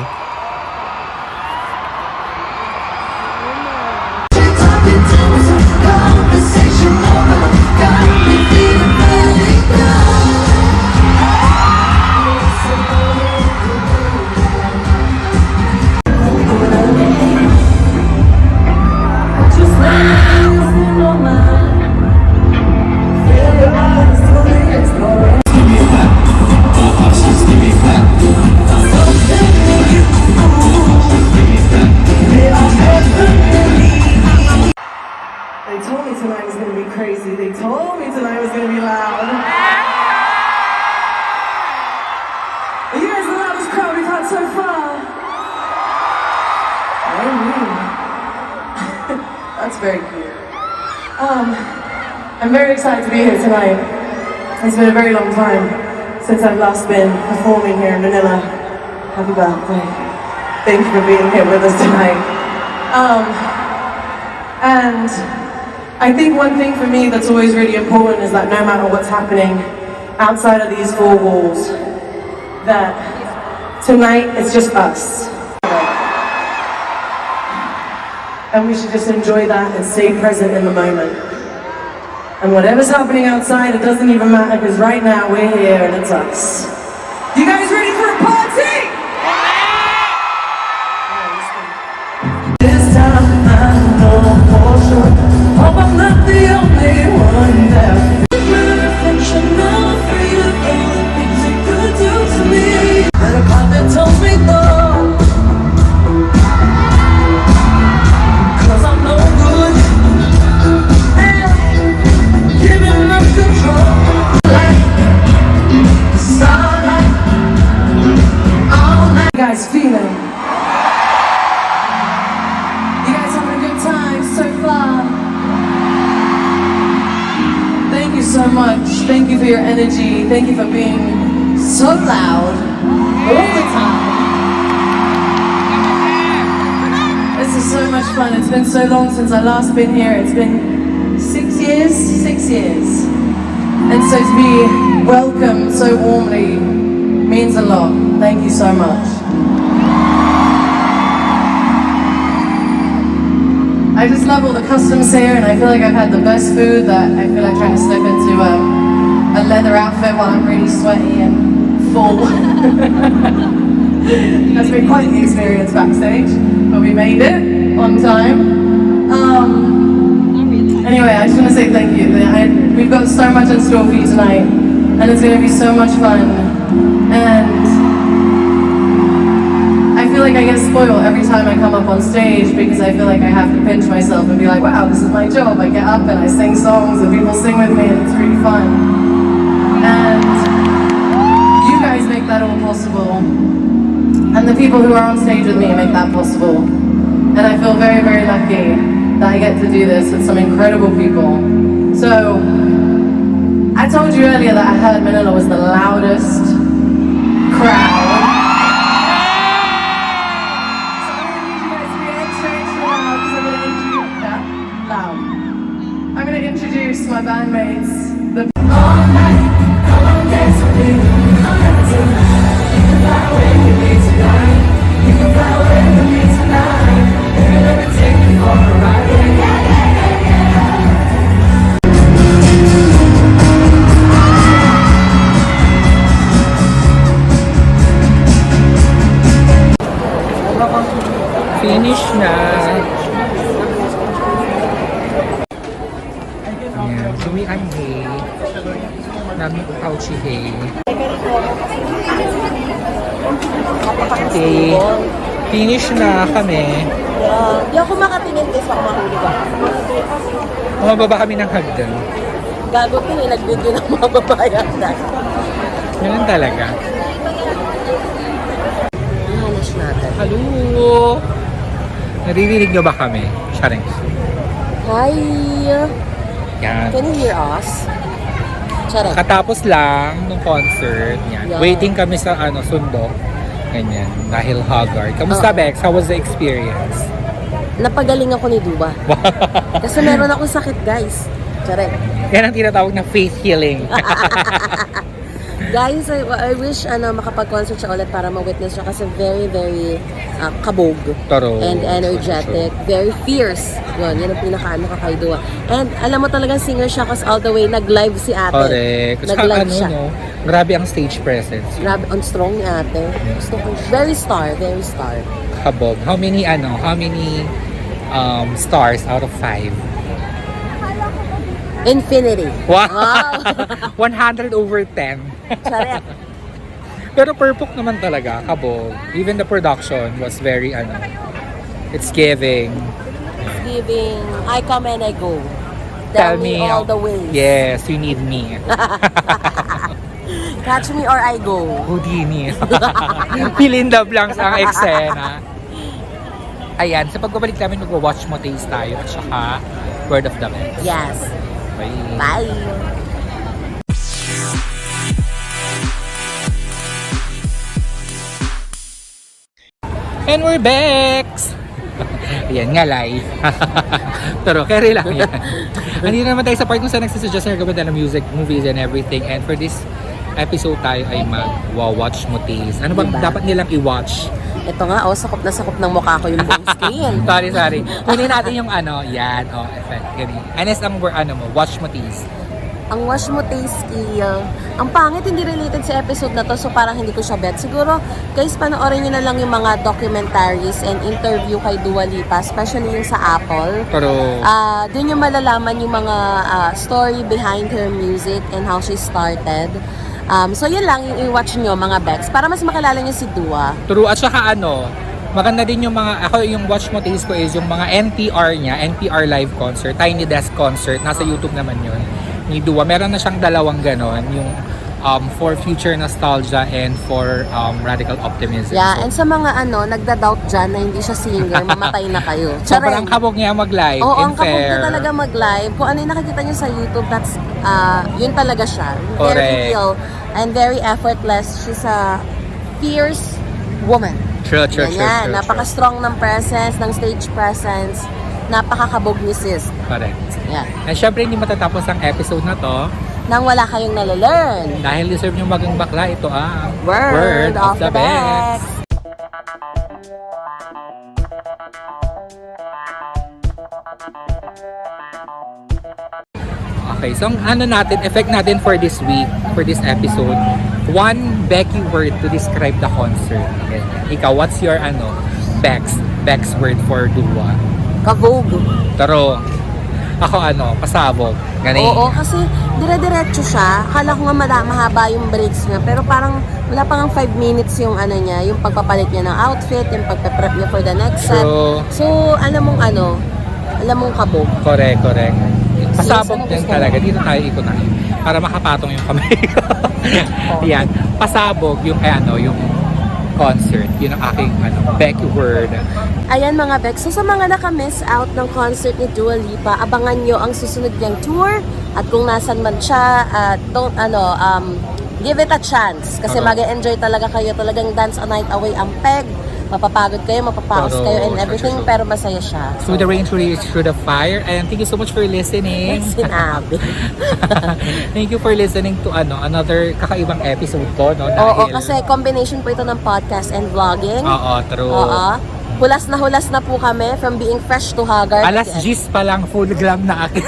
gonna be loud. Are you guys the loudest crowd we've had so far? That's very cute. I'm very excited to be here tonight. It's been a very long time since I've last been performing here in Manila. Happy birthday. Thank you for being here with us tonight. And I think one thing for me that's always really important is that no matter what's happening outside of these four walls, that tonight it's just us. And we should just enjoy that and stay present in the moment. And whatever's happening outside, it doesn't even matter because right now we're here and it's us. You guys ready for a party? This time I know for sure. Hope I'm not the only one there. Reflection, I'm afraid of all the things it could do to me. And a part that tells me no. Feeling. You guys having a good time so far? Thank you so much. Thank you for your energy. Thank you for being so loud all the time. This is so much fun. It's been so long since I last been here. It's been 6 years? 6 years. And so to be welcomed so warmly means a lot. Thank you so much. I just love all the customs here, and I feel like I've had the best food. That I feel like trying to slip into a leather outfit while I'm really sweaty and full. That's been quite the experience backstage, but we made it on time. Anyway, I just want to say thank you. We've got so much in store for you tonight, and it's going to be so much fun. And I feel like I get spoiled every time I come up on stage because I feel like I have to pinch myself and be like, wow, this is my job. I get up and I sing songs and people sing with me and it's really fun. And you guys make that all possible. And the people who are on stage with me make that possible. And I feel very, very lucky that I get to do this with some incredible people. So, I told you earlier that I heard Manila was the loudest crowd. I'm going to introduce my bandmates. All night, come on, dance with me. You can fly away with me tonight. You can fly away with me tonight. Baby, let me take you for a ride. Yeah, yeah, yeah, yeah. Finish na. Sumian hey. Nami utaw si hey. Okay. Finish na kami. Di ako makatingin guys, baka mahuli ka. Bumababa kami ng hagdan. Gago ko eh, nag-video ng mga babayan dahil. Ganun talaga. Halos natin. Hello! Naririnig nyo ba kami? Sharing. Hi! Yan. Can you hear us? Charot. Katapos lang ng concert. Yan. Yeah. Waiting kami sa sundo. Ganyan. Dahil Haggard. Kamusta, Bex? How was the experience? Napagaling ako ni Duba. Kasi meron akong sakit, guys. Charot. Yan ang tinatawag na faith healing. Guys, I wish makapag-concert siya ulit para ma-witness siya kasi very, very kabog. Taro. And energetic. Very fierce. Yun ang kakaiduwa. And alam mo talagang singer siya kasi all the way nag-live si ate. Correct. Nag-live siya. Grabe ang stage presence. Grabe, on strong ni ate. Gusto ko. Very star. Kabog. How many stars out of 5? Infinity. Wow! 100 over 10. Charet. Pero perfect naman talaga, kabog. Even the production was very, it's giving. Giving, I come and I go. Tell me all the ways. Yes, you need me. Catch me or I go. Houdini. Fill in the blanks ang eksena. Ayan, sa pagbabalik namin, mag-watch mo taste tayo at saka Word of the Best. Yes. Bye. Bye. And we're back! Ayan nga, live. Pero carry lang yan. Andito naman tayo sa part kung saan nagsasuggest na recommend ng music, movies, and everything. And for this episode tayo ay mag-watch mo taste. Ano bang Diba? dapat nilang i-watch? Ito nga, sakop na sakop ng mukha ko yung buong skin. sorry. Kunin natin yung yan, effect. Ganyan. Anes ang watch mo taste. Ang wash mo taste skill. Ang pangit, hindi related sa episode na to, so parang hindi ko siya bet. Siguro, guys, panoorin nyo na lang yung mga documentaries and interview kay Dua Lipa, especially yung sa Apple. Pero, Doon yung malalaman yung mga story behind her music and how she started. So yun lang yung i-watch nyo mga Bex para mas makilala nyo si Dua. true. At saka maganda din yung yung watch mo taste ko is yung mga NPR niya, NPR live concert, Tiny Desk concert, nasa YouTube naman yun, ni Dua. Meron na siyang dalawang ganon, yung for future nostalgia and for radical optimism. Yeah, So, and sa mga nagda-doubt dyan na hindi siya singer, mamatay na kayo. sobrang kabog niya mag-live. Oo, and ang kapag fair. niya talaga mag-live. Kung ano yung nakikita niyo sa YouTube, that's, yun talaga siya. Very Correct. real and very effortless. She's a fierce woman. True. Ganyan, napaka-strong ng presence, ng stage presence. Napakakabog ni sis. Correct. Yeah. And syempre, hindi matatapos ang episode na to Nang wala kayong nalalearn. dahil deserve nyo maging bakla. Ito ang Word of the Bex. Okay, so ang effect natin for this week, for this episode, one Becky word to describe the concert. Ganyan. Ikaw, what's your Bex word for Dua? Kabog. Pero, ako pasabog. Ganyan. Oo, kasi dire-diretso siya. Akala ko nga mahaba yung breaks niya. Pero parang wala pa nga 5 minutes yung niya, yung pagpapalit niya ng outfit, yung pagpe-prep niya for the next set. True. So, alam mong kabog. Correct. Pasabog Yes, din gusto talaga. mo? Dito tayo ikunahin. Para makapatong yung kamay ko. Yan. Pasabog yung yung concert. Yun ang aking Becky word. Ayan mga Bex, so sa mga naka-miss out ng concert ni Dua Lipa, abangan nyo ang susunod niyang tour at kung nasan man siya, give it a chance kasi Totoo. mag-enjoy talaga kayo, talagang dance a night away ang peg, mapapagod kayo, mapapaos Totoo. kayo and everything, True. pero masaya siya. Through the rain, through the fire. And thank you so much for listening. Sinabi. Thank you for listening to another kakaibang episode ko. No? Oo, Dahil- kasi combination po ito ng podcast and vlogging. Oo, true. Oo. Hulas na po kami from being fresh to haggard. Alas 10 pa lang full glam na akin.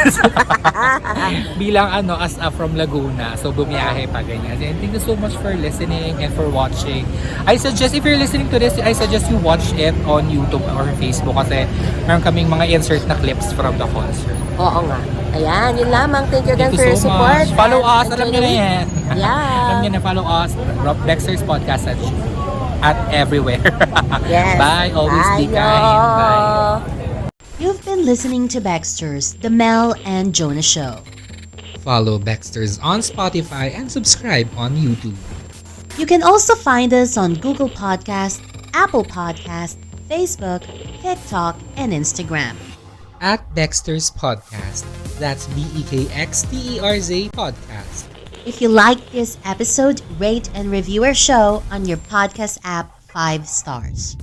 Bilang from Laguna. So bumiyahe pa ganyan. And thank you so much for listening and for watching. I suggest if you're listening to this, I suggest you watch it on YouTube or Facebook kasi meron kaming mga insert na clips from the concert. Oo nga. Ayan, yun lamang. Thank you again Thank for you your so support. much. Follow and us. enjoy Alam the nyo na week. yan. Yeah. Alam nyo na, follow us. Rob Dexter's Podcast at everywhere. Yes. Bye. Always be Bye, kind. y'all. Bye. You've been listening to Baxter's The Mel and Jonah Show. Follow Baxter's on Spotify and subscribe on YouTube. You can also find us on Google Podcast, Apple Podcast, Facebook, TikTok, and Instagram. At Dexter's Podcast. That's BEKXTERZ Podcast. If you like this episode, rate and review our show on your podcast app 5 stars.